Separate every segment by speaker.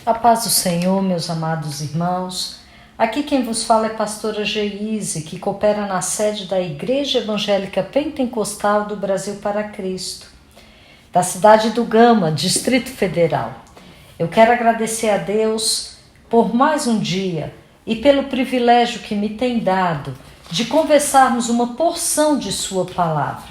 Speaker 1: A paz do Senhor, meus amados irmãos. Aqui quem vos fala é a pastora Geise, que coopera na sede da Igreja Evangélica Pentecostal do Brasil para Cristo, da cidade do Gama, Distrito Federal. Eu quero agradecer a Deus por mais um dia e pelo privilégio que me tem dado de conversarmos uma porção de sua palavra.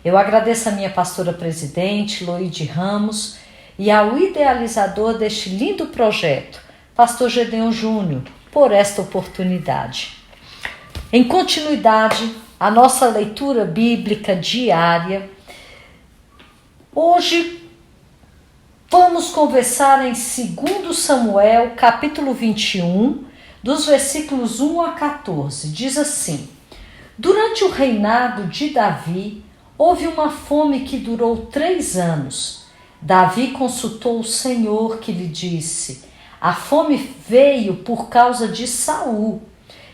Speaker 1: Eu agradeço a minha pastora presidente, Loide Ramos, e ao idealizador deste lindo projeto, pastor Gedeon Júnior, por esta oportunidade. Em continuidade, a nossa leitura bíblica diária, hoje vamos conversar em 2 Samuel, capítulo 21, dos versículos 1 a 14. Diz assim: Durante o reinado de Davi, houve uma fome que durou 3 anos. Davi consultou o Senhor, que lhe disse: a fome veio por causa de Saul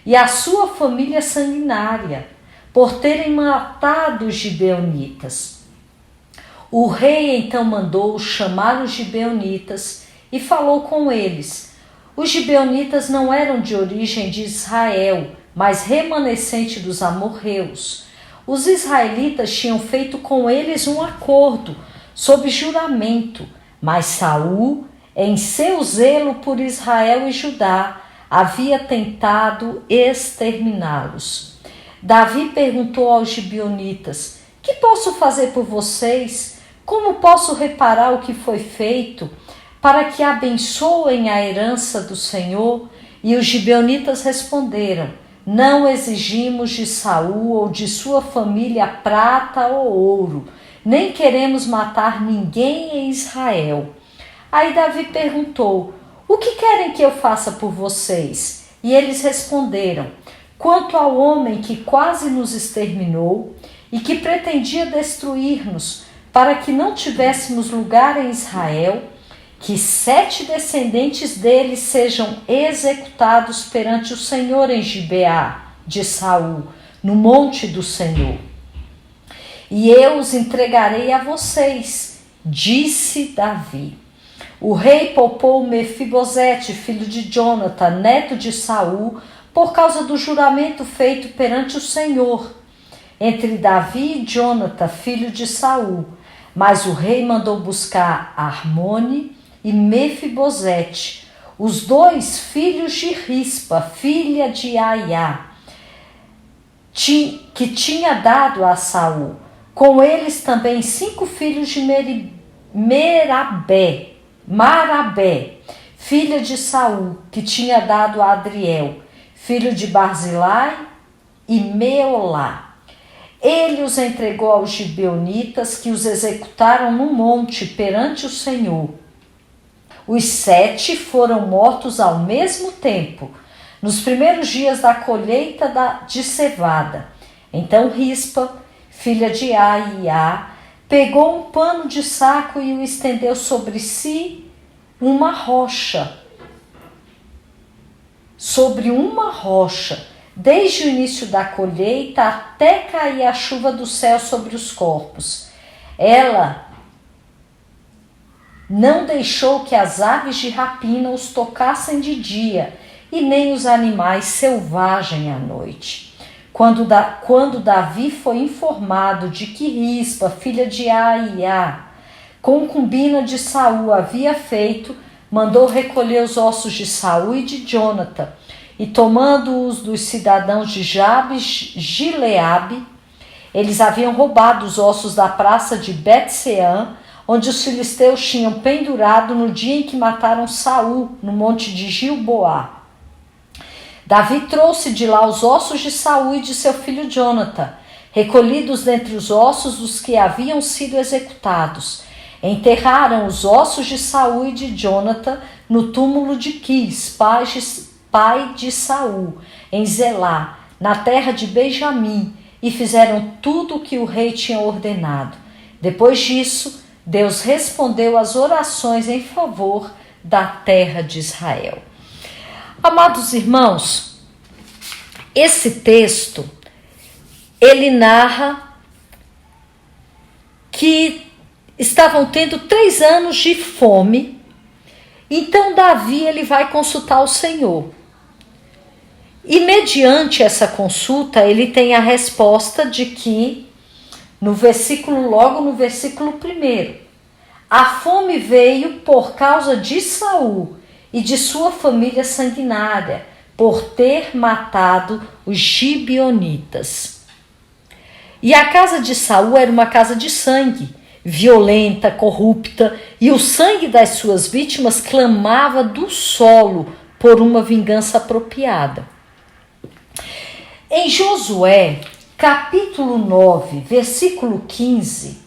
Speaker 1: e a sua família sanguinária, por terem matado os gibeonitas. O rei então mandou chamar os gibeonitas e falou com eles. Os gibeonitas não eram de origem de Israel, mas remanescente dos amorreus. Os israelitas tinham feito com eles um acordo sob juramento, mas Saul, em seu zelo por Israel e Judá, havia tentado exterminá-los. Davi perguntou aos gibeonitas: que posso fazer por vocês? Como posso reparar o que foi feito, para que abençoem a herança do Senhor? E os gibeonitas responderam: não exigimos de Saul ou de sua família prata ou ouro, nem queremos matar ninguém em Israel. Aí Davi perguntou: o que querem que eu faça por vocês? E eles responderam: quanto ao homem que quase nos exterminou e que pretendia destruir-nos, para que não tivéssemos lugar em Israel, que 7 descendentes dele sejam executados perante o Senhor em Gibeá de Saul, no monte do Senhor. E eu os entregarei a vocês, disse Davi. O rei poupou Mefibosete, filho de Jonatã, neto de Saul, por causa do juramento feito perante o Senhor, entre Davi e Jonatã, filho de Saul. Mas o rei mandou buscar Armone e Mefibosete, os 2 filhos de Rispa, filha de Aiá, que tinha dado a Saul. Com eles também 5 filhos de Marabé, filha de Saul, que tinha dado a Adriel, filho de Barzilai, e Meolá. Ele os entregou aos gibeonitas, que os executaram no monte perante o Senhor. Os 7 foram mortos ao mesmo tempo, nos primeiros dias da colheita de cevada. Então Rispa, filha de Aiá, pegou um pano de saco e o estendeu sobre uma rocha, desde o início da colheita até cair a chuva do céu sobre os corpos. Ela não deixou que as aves de rapina os tocassem de dia, e nem os animais selvagens à noite. Quando Davi foi informado de que Rispa, filha de Aiá, concubina de Saul, havia feito, mandou recolher os ossos de Saul e de Jonatã, e tomando-os dos cidadãos de Jabes Gileabe, eles haviam roubado os ossos da praça de Bet-Seã, onde os filisteus tinham pendurado no dia em que mataram Saul, no monte de Gilboá. Davi trouxe de lá os ossos de Saul e de seu filho Jonatã, recolhidos dentre os ossos dos que haviam sido executados. Enterraram os ossos de Saul e de Jonatã no túmulo de Quis, pai de Saul, em Zelá, na terra de Benjamim, e fizeram tudo o que o rei tinha ordenado. Depois disso, Deus respondeu às orações em favor da terra de Israel. Amados irmãos, esse texto, ele narra que estavam tendo 3 anos de fome Então Davi ele vai consultar o Senhor. E mediante essa consulta, ele tem a resposta de que, logo no versículo 1, a fome veio por causa de Saul e de sua família sanguinária, por ter matado os gibeonitas. E a casa de Saul era uma casa de sangue, violenta, corrupta, e o sangue das suas vítimas clamava do solo por uma vingança apropriada. Em Josué, capítulo 9, versículo 15,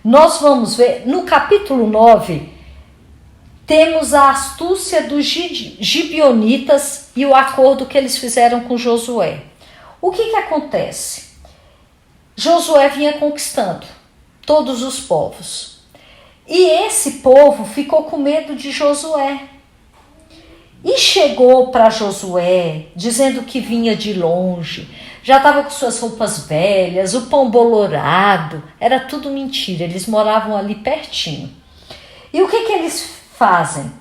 Speaker 1: nós vamos ver, no capítulo 9, temos a astúcia dos gibeonitas e o acordo que eles fizeram com Josué. O que acontece? Josué vinha conquistando todos os povos. E esse povo ficou com medo de Josué. E chegou para Josué, dizendo que vinha de longe, já estava com suas roupas velhas, o pão bolorado, era tudo mentira, eles moravam ali pertinho. E o que eles fazem?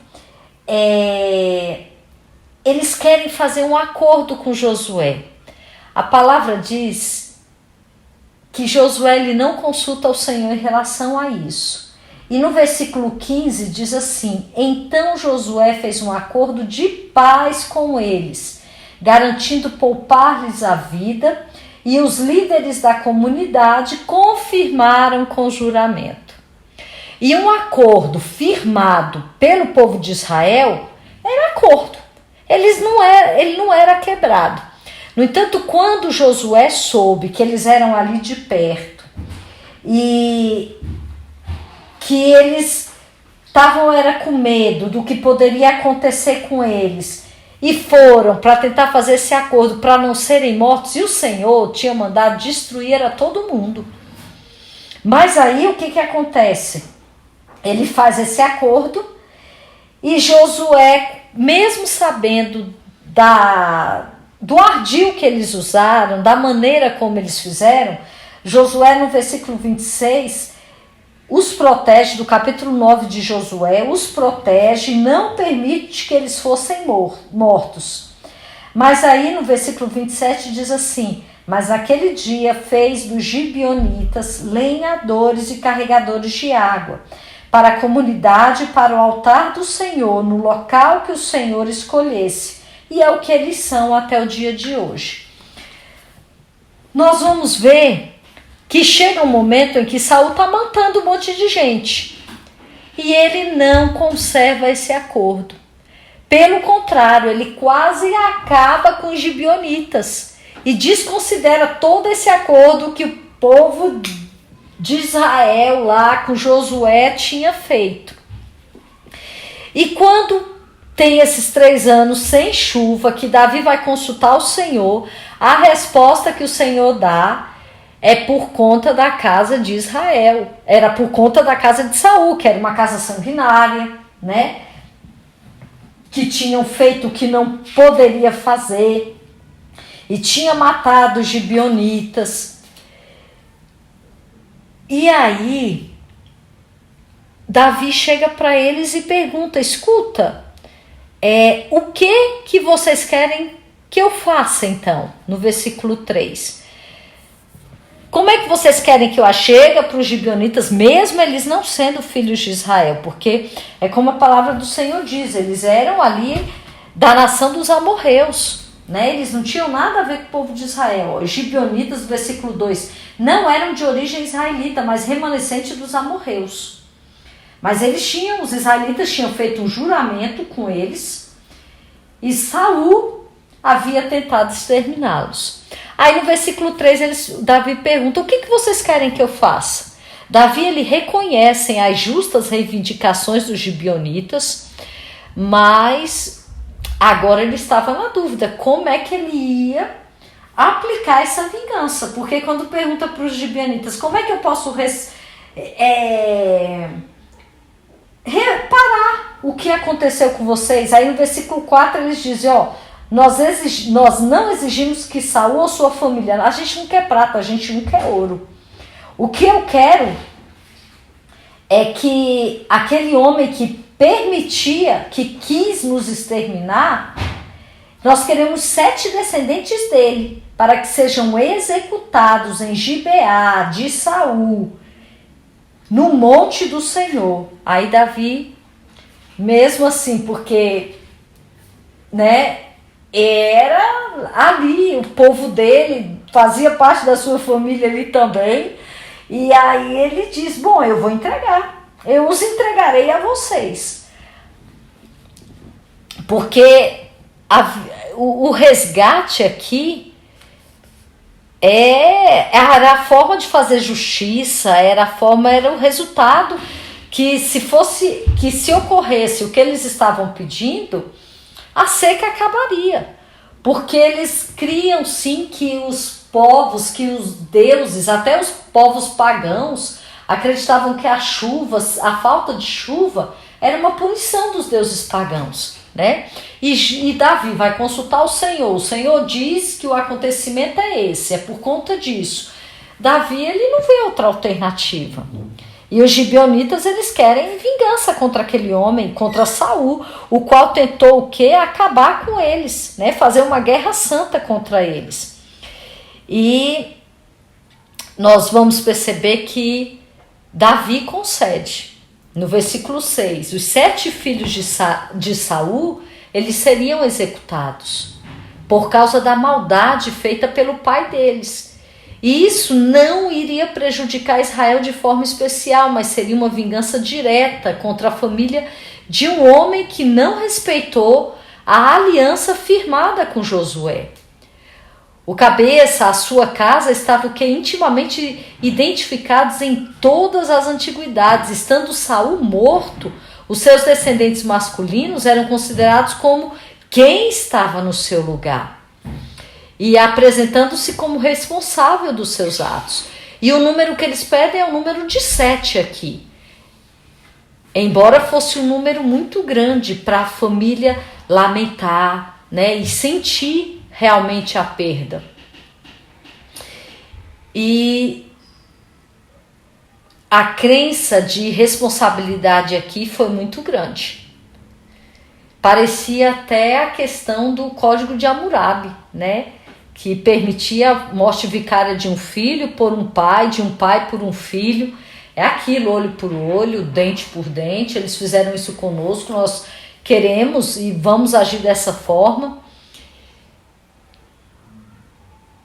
Speaker 1: Eles querem fazer um acordo com Josué. A palavra diz que Josué ele não consulta o Senhor em relação a isso. E no versículo 15 diz assim: então Josué fez um acordo de paz com eles, garantindo poupar-lhes a vida, e os líderes da comunidade confirmaram com juramento. E um acordo firmado pelo povo de Israel era acordo. Ele não era quebrado. No entanto, quando Josué soube que eles eram ali de perto e que eles estavam com medo do que poderia acontecer com eles e foram para tentar fazer esse acordo para não serem mortos, e o Senhor tinha mandado destruir a todo mundo. Mas aí o que acontece? Ele faz esse acordo e Josué, mesmo sabendo do ardil que eles usaram, da maneira como eles fizeram, Josué no versículo 26 os protege, do capítulo 9 de Josué, os protege, não permite que eles fossem mortos. Mas aí no versículo 27 diz assim: mas naquele dia fez dos gibeonitas lenhadores e carregadores de água, para a comunidade e para o altar do Senhor, no local que o Senhor escolhesse. E é o que eles são até o dia de hoje. Nós vamos ver que chega um momento em que Saul está matando um monte de gente. E ele não conserva esse acordo. Pelo contrário, ele quase acaba com os gibeonitas e desconsidera todo esse acordo que o povo de Israel lá com Josué tinha feito. E quando tem esses 3 anos sem chuva, que Davi vai consultar o Senhor, a resposta que o Senhor dá é por conta da casa de Israel. Era por conta da casa de Saul, que era uma casa sanguinária, né? Que tinham feito o que não poderia fazer. E tinha matado os gibeonitas. E aí, Davi chega para eles e pergunta: escuta, o que vocês querem que eu faça então? No versículo 3. Como é que vocês querem que eu a chegue para os gibeonitas, mesmo eles não sendo filhos de Israel? Porque é como a palavra do Senhor diz, eles eram ali da nação dos amorreus, né? Eles não tinham nada a ver com o povo de Israel. Os gibeonitas, versículo 2, não eram de origem israelita, mas remanescente dos amorreus. Mas os israelitas tinham feito um juramento com eles e Saul havia tentado exterminá-los. Aí no versículo 3, Davi pergunta: o que vocês querem que eu faça? Davi ele reconhece as justas reivindicações dos gibeonitas, mas agora ele estava na dúvida como é que ele ia aplicar essa vingança. Porque quando pergunta para os gibeonitas: como é que eu posso reparar o que aconteceu com vocês? Aí no versículo 4 eles dizem: nós não exigimos que Saul ou sua família, a gente não quer prata, a gente não quer ouro. O que eu quero é que aquele homem que permitia, que quis nos exterminar, nós queremos 7 descendentes dele, para que sejam executados em Gibeá de Saul, no monte do Senhor. Aí Davi, mesmo assim, porque, né, era ali, o povo dele fazia parte da sua família ali também, e aí ele diz, bom, eu vou entregar, eu os entregarei a vocês, porque o resgate aqui era a forma de fazer justiça, era o resultado que se ocorresse o que eles estavam pedindo, a seca acabaria, porque eles criam sim que os povos, que os deuses, até os povos pagãos, acreditavam que a falta de chuva era uma punição dos deuses pagãos, né? E Davi vai consultar o Senhor diz que o acontecimento é esse, é por conta disso. Davi, ele não vê outra alternativa. E os gibeonitas, eles querem vingança contra aquele homem, contra Saul, o qual tentou o quê? Acabar com eles, né? Fazer uma guerra santa contra eles. E nós vamos perceber que Davi concede. No versículo 6, os 7 filhos de Saul, eles seriam executados por causa da maldade feita pelo pai deles. E isso não iria prejudicar Israel de forma especial, mas seria uma vingança direta contra a família de um homem que não respeitou a aliança firmada com Josué. O cabeça, a sua casa, estavam intimamente identificados em todas as antiguidades. Estando Saul morto, os seus descendentes masculinos eram considerados como quem estava no seu lugar, e apresentando-se como responsável dos seus atos. E o número que eles pedem é o número de 7 aqui. Embora fosse um número muito grande para a família lamentar, né, e sentir realmente a perda. E a crença de responsabilidade aqui foi muito grande. Parecia até a questão do Código de Hammurabi, né? Que permitia a morte vicária de um filho por um pai, de um pai por um filho. É aquilo, olho por olho, dente por dente. Eles fizeram isso conosco, nós queremos e vamos agir dessa forma.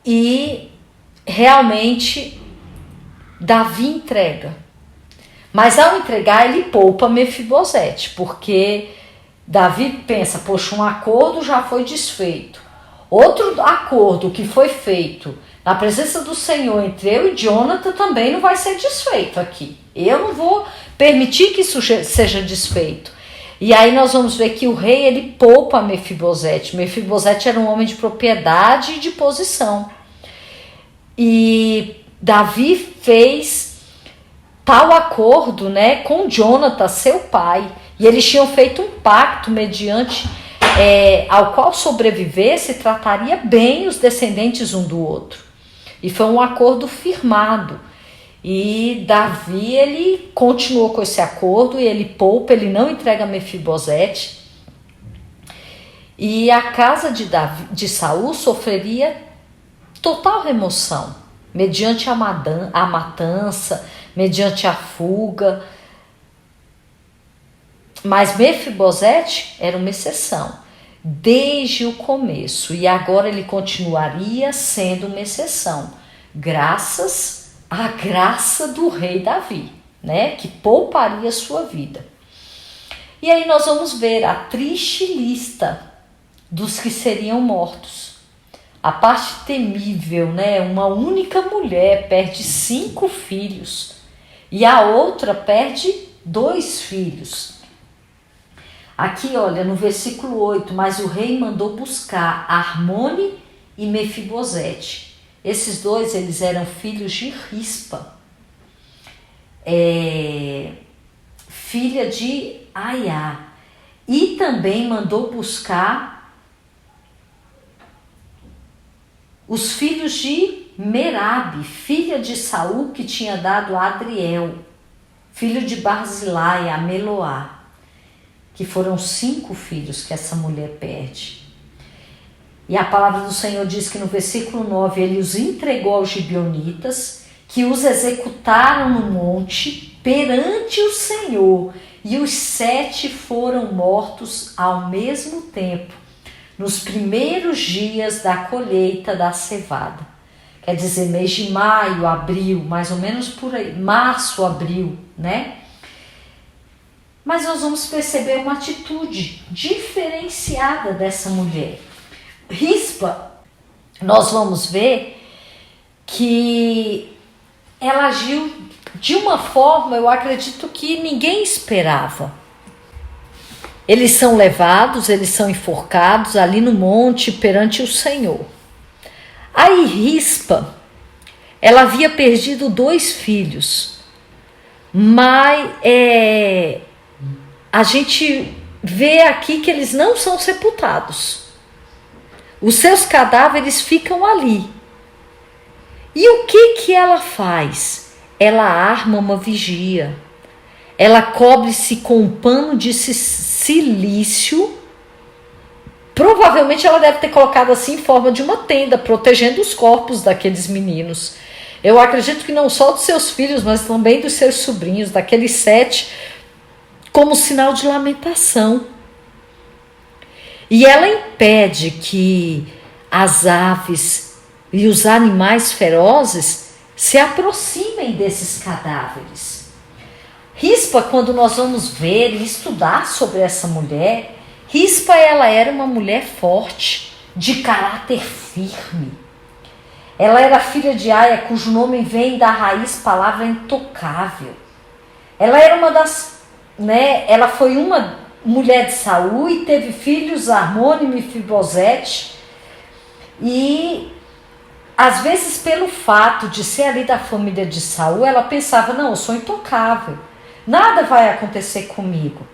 Speaker 1: E realmente Davi entrega. Mas ao entregar, ele poupa Mefibosete, porque Davi pensa, poxa, um acordo já foi desfeito. Outro acordo que foi feito na presença do Senhor entre eu e Jonathan também não vai ser desfeito aqui. Eu não vou permitir que isso seja desfeito. E aí nós vamos ver que o rei, ele poupa Mefibosete. Mefibosete era um homem de propriedade e de posição. E Davi fez tal acordo, né, com Jonathan, seu pai. E eles tinham feito um pacto mediante ao qual sobrevivesse trataria bem os descendentes um do outro. E foi um acordo firmado. E Davi, ele continuou com esse acordo, e ele poupa, ele não entrega Mefibosete. E a casa de Saul sofreria total remoção, mediante a matança, mediante a fuga. Mas Mefibosete era uma exceção, desde o começo, e agora ele continuaria sendo uma exceção, graças à graça do rei Davi, né, que pouparia sua vida. E aí nós vamos ver a triste lista dos que seriam mortos. A parte temível, né? Uma única mulher perde 5 filhos e a outra perde 2 filhos. Aqui, olha, no versículo 8, mas o rei mandou buscar Armone e Mefibosete. Esses 2, eles eram filhos de Rispa, filha de Aiá. E também mandou buscar os filhos de Merabe, filha de Saul, que tinha dado a Adriel, filho de Barzilai, a Meloá. que foram 5 filhos que essa mulher perde. E a palavra do Senhor diz que no versículo 9, ele os entregou aos gibeonitas, que os executaram no monte perante o Senhor, e os 7 foram mortos ao mesmo tempo, nos primeiros dias da colheita da cevada. Quer dizer, mês de maio, abril, mais ou menos por aí, março, abril, né? Mas nós vamos perceber uma atitude diferenciada dessa mulher. Rispa, nós vamos ver que ela agiu de uma forma, eu acredito que ninguém esperava. Eles são levados, eles são enforcados ali no monte perante o Senhor. Aí Rispa, ela havia perdido 2 filhos, mas a gente vê aqui que eles não são sepultados. Os seus cadáveres ficam ali. E o que ela faz? Ela arma uma vigia. Ela cobre-se com um pano de silício. Provavelmente ela deve ter colocado assim em forma de uma tenda, protegendo os corpos daqueles meninos. Eu acredito que não só dos seus filhos, mas também dos seus sobrinhos, daqueles 7, como sinal de lamentação. E ela impede que as aves e os animais ferozes se aproximem desses cadáveres. Rispa, quando nós vamos ver e estudar sobre essa mulher, Rispa, ela era uma mulher forte, de caráter firme. Ela era filha de Aia, cujo nome vem da raiz palavra intocável. Ela era uma das, ela foi uma mulher de Saul e teve filhos, Armone e Mefibosete. E às vezes, pelo fato de ser ali da família de Saul, ela pensava, não, eu sou intocável, nada vai acontecer comigo.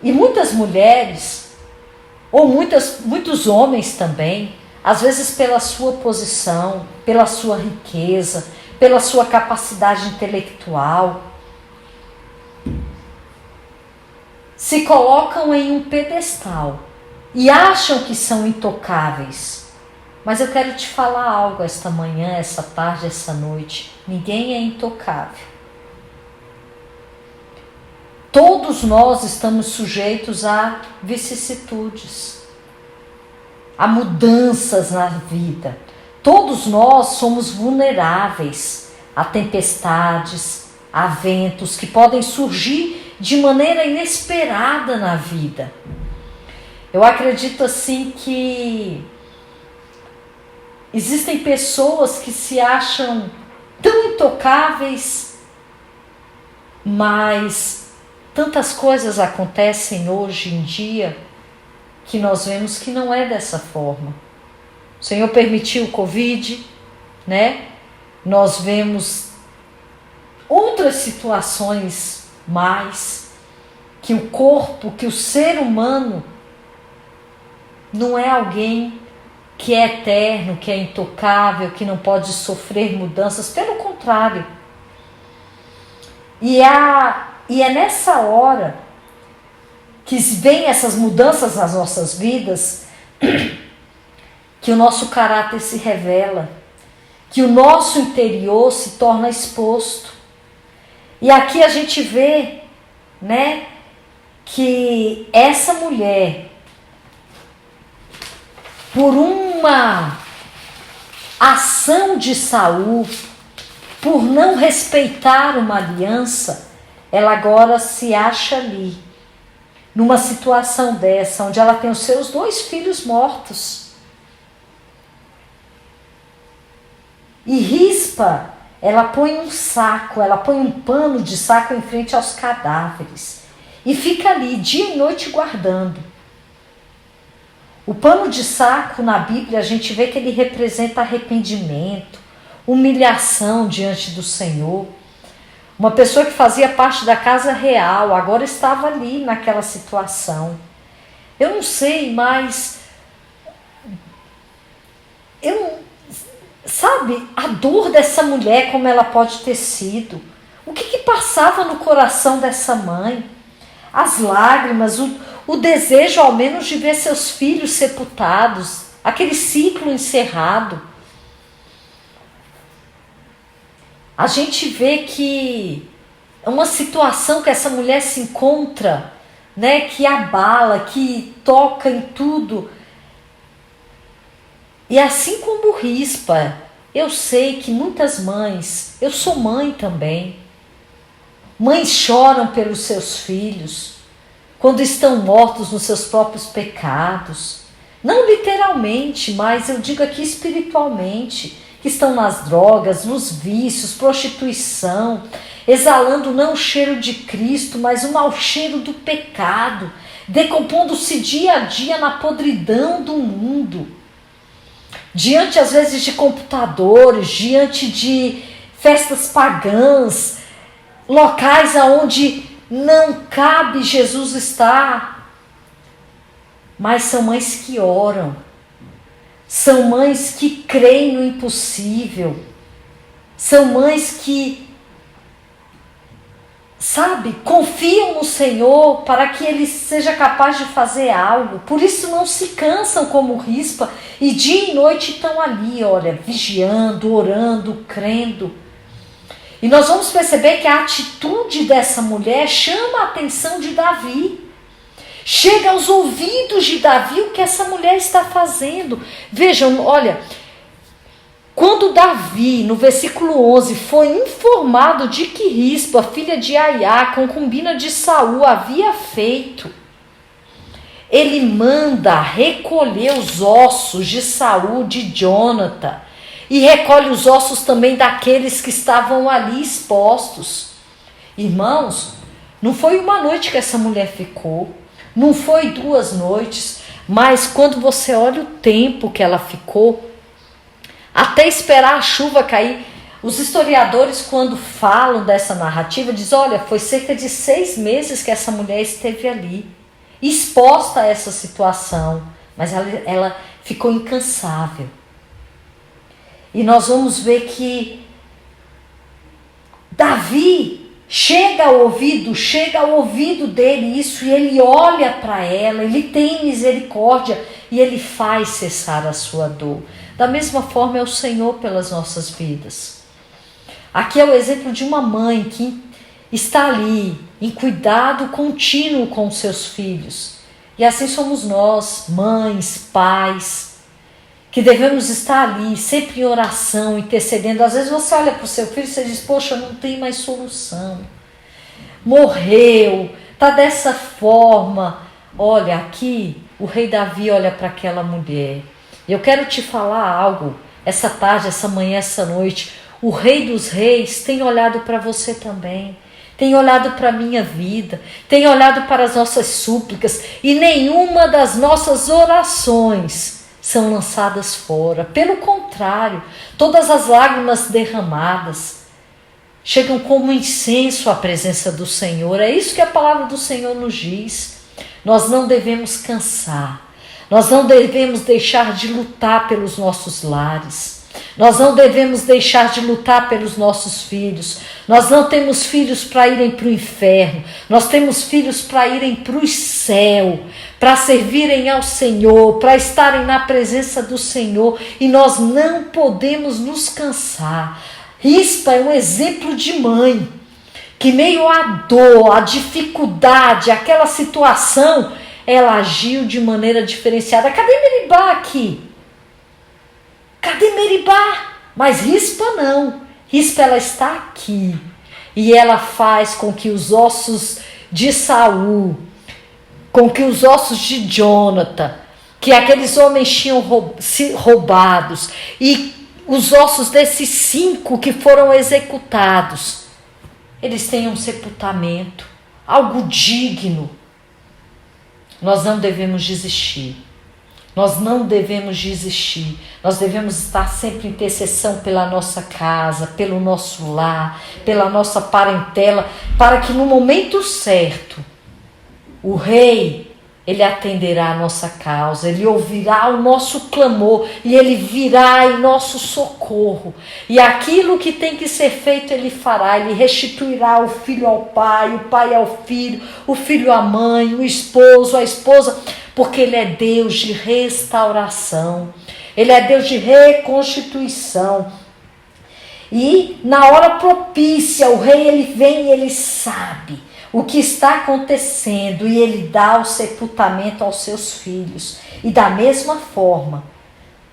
Speaker 1: E muitas mulheres, ou muitos homens também, às vezes pela sua posição, pela sua riqueza, pela sua capacidade intelectual, se colocam em um pedestal e acham que são intocáveis. Mas eu quero te falar algo esta manhã, essa tarde, essa noite. Ninguém é intocável. Todos nós estamos sujeitos a vicissitudes, a mudanças na vida. Todos nós somos vulneráveis a tempestades, a ventos que podem surgir de maneira inesperada na vida. Eu acredito assim que existem pessoas que se acham tão intocáveis, mas tantas coisas acontecem hoje em dia que nós vemos que não é dessa forma. O Senhor permitiu o Covid, Nós vemos outras situações mais, que o corpo, que o ser humano não é alguém que é eterno, que é intocável, que não pode sofrer mudanças. Pelo contrário. E é nessa hora que vem essas mudanças nas nossas vidas que o nosso caráter se revela, que o nosso interior se torna exposto. E aqui a gente vê, que essa mulher, por uma ação de Saul, por não respeitar uma aliança, ela agora se acha ali, numa situação dessa, onde ela tem os seus 2 filhos mortos. E Rispa, ela põe um saco, ela põe um pano de saco em frente aos cadáveres e fica ali dia e noite guardando. O pano de saco na Bíblia a gente vê que ele representa arrependimento, humilhação diante do Senhor. Uma pessoa que fazia parte da casa real agora estava ali naquela situação. Eu não sei, mas sabe, a dor dessa mulher, como ela pode ter sido. O que passava no coração dessa mãe? as lágrimas, o desejo ao menos de ver seus filhos sepultados, aquele ciclo encerrado. A gente vê que é uma situação que essa mulher se encontra, né, que abala, que toca em tudo. E assim como Rispa, eu sei que muitas mães, eu sou mãe também, mães choram pelos seus filhos, quando estão mortos nos seus próprios pecados. Não literalmente, mas eu digo aqui espiritualmente, que estão nas drogas, nos vícios, prostituição, exalando não o cheiro de Cristo, mas o mau cheiro do pecado, decompondo-se dia a dia na podridão do mundo. Diante, às vezes, de computadores, diante de festas pagãs, locais onde não cabe Jesus estar. Mas são mães que oram, são mães que creem no impossível, são mães que, confiam no Senhor para que Ele seja capaz de fazer algo. Por isso não se cansam como Rispa e dia e noite estão ali, vigiando, orando, crendo. E nós vamos perceber que a atitude dessa mulher chama a atenção de Davi. Chega aos ouvidos de Davi o que essa mulher está fazendo. Vejam, quando Davi, no versículo 11, foi informado de que Rispa, filha de Aiá, concubina de Saul, havia feito, ele manda recolher os ossos de Saul, de Jonatã, e recolhe os ossos também daqueles que estavam ali expostos. Irmãos, não foi uma noite que essa mulher ficou, não foi 2 noites, mas quando você olha o tempo que ela ficou, até esperar a chuva cair, os historiadores, quando falam dessa narrativa, dizem, foi cerca de 6 meses que essa mulher esteve ali, exposta a essa situação, mas ela ficou incansável. E nós vamos ver que Davi chega ao ouvido dele isso, e ele olha para ela, ele tem misericórdia e ele faz cessar a sua dor. Da mesma forma é o Senhor pelas nossas vidas. Aqui é o exemplo de uma mãe que está ali em cuidado contínuo com seus filhos. E assim somos nós, mães, pais, que devemos estar ali, sempre em oração, intercedendo. Às vezes você olha para o seu filho e você diz, poxa, não tem mais solução. Morreu, está dessa forma. Olha, aqui o rei Davi olha para aquela mulher. Eu quero te falar algo, essa tarde, essa manhã, essa noite. O Rei dos Reis tem olhado para você também, tem olhado para a minha vida, tem olhado para as nossas súplicas, e nenhuma das nossas orações são lançadas fora. Pelo contrário, todas as lágrimas derramadas chegam como incenso à presença do Senhor. É isso que a palavra do Senhor nos diz. Nós não devemos cansar. Nós não devemos deixar de lutar pelos nossos lares. Nós não devemos deixar de lutar pelos nossos filhos. Nós não temos filhos para irem para o inferno. Nós temos filhos para irem para o céu, para servirem ao Senhor, para estarem na presença do Senhor. E nós não podemos nos cansar. Rispa é um exemplo de mãe que, meio à dor, à dificuldade, àquela situação, ela agiu de maneira diferenciada. Cadê Meribá aqui? Cadê Meribá? Mas Rispa não. Rispa, ela está aqui. E ela faz com que os ossos de Saul, com que os ossos de Jonatã, que aqueles homens tinham roubados, e os ossos desses 5 que foram executados, eles tenham sepultamento, algo digno. Nós não devemos desistir. Nós não devemos desistir. Nós devemos estar sempre em intercessão pela nossa casa, pelo nosso lar, pela nossa parentela, para que no momento certo, o rei Ele atenderá a nossa causa, Ele ouvirá o nosso clamor e Ele virá em nosso socorro. E aquilo que tem que ser feito, Ele fará. Ele restituirá o filho ao pai, o pai ao filho, o filho à mãe, o esposo à esposa, porque Ele é Deus de restauração. Ele é Deus de reconstituição. E na hora propícia, o rei ele vem e ele sabe o que está acontecendo e ele dá o sepultamento aos seus filhos. E da mesma forma,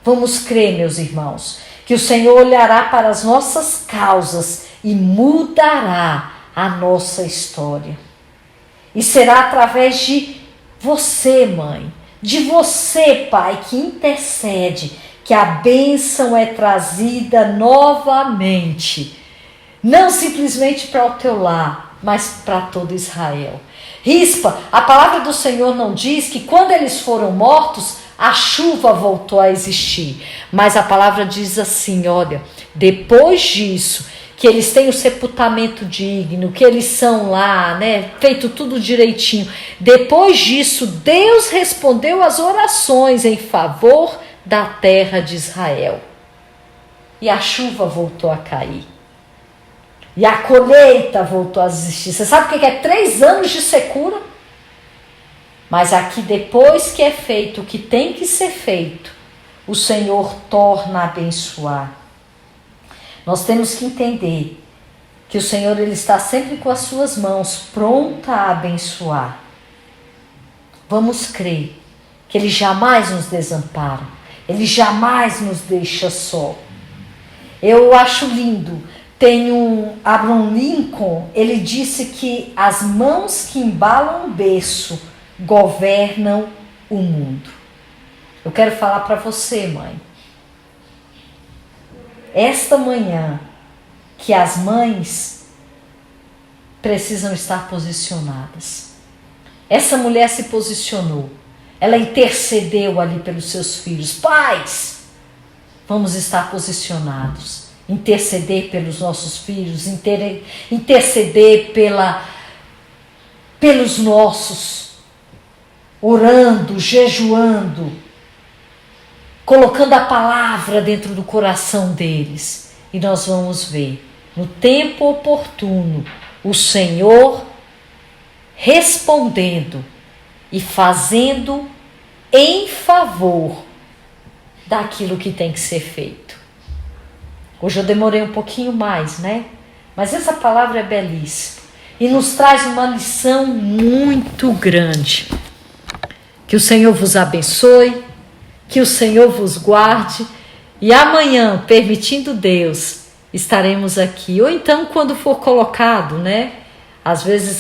Speaker 1: vamos crer, meus irmãos, que o Senhor olhará para as nossas causas e mudará a nossa história. E será através de você, mãe, de você, pai, que intercede, que a bênção é trazida novamente. Não simplesmente para o teu lar, mas para todo Israel. Rispa, a palavra do Senhor não diz que quando eles foram mortos, a chuva voltou a existir. Mas a palavra diz assim, olha, depois disso, que eles têm o sepultamento digno, que eles são lá, né, feito tudo direitinho. Depois disso, Deus respondeu às orações em favor da terra de Israel. E a chuva voltou a cair. E a colheita voltou a existir. Você sabe o que é 3 anos de secura? Mas aqui, depois que é feito o que tem que ser feito, o Senhor torna a abençoar. Nós temos que entender que o Senhor ele está sempre com as suas mãos pronta a abençoar. Vamos crer que Ele jamais nos desampara. Ele jamais nos deixa só. Eu acho lindo. Tem Abraham Lincoln, ele disse que as mãos que embalam o berço governam o mundo. Eu quero falar para você, mãe, esta manhã, que as mães precisam estar posicionadas. Essa mulher se posicionou, ela intercedeu ali pelos seus filhos. Pais, vamos estar posicionados. Interceder pelos nossos filhos, interceder pelos nossos, orando, jejuando, colocando a palavra dentro do coração deles. E nós vamos ver, no tempo oportuno, o Senhor respondendo e fazendo em favor daquilo que tem que ser feito. Hoje eu demorei um pouquinho mais, né? Mas essa palavra é belíssima e nos traz uma lição muito grande. Que o Senhor vos abençoe, que o Senhor vos guarde e amanhã, permitindo Deus, estaremos aqui. Ou então quando for colocado, né? Às vezes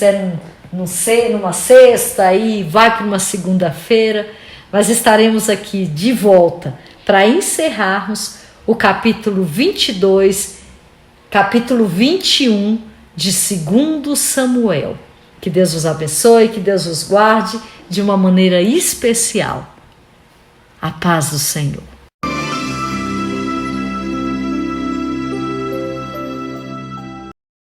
Speaker 1: numa sexta, aí vai para uma segunda-feira, mas estaremos aqui de volta para encerrarmos o capítulo 22, capítulo 21 de 2 Samuel. Que Deus os abençoe, que Deus os guarde de uma maneira especial. A paz do Senhor.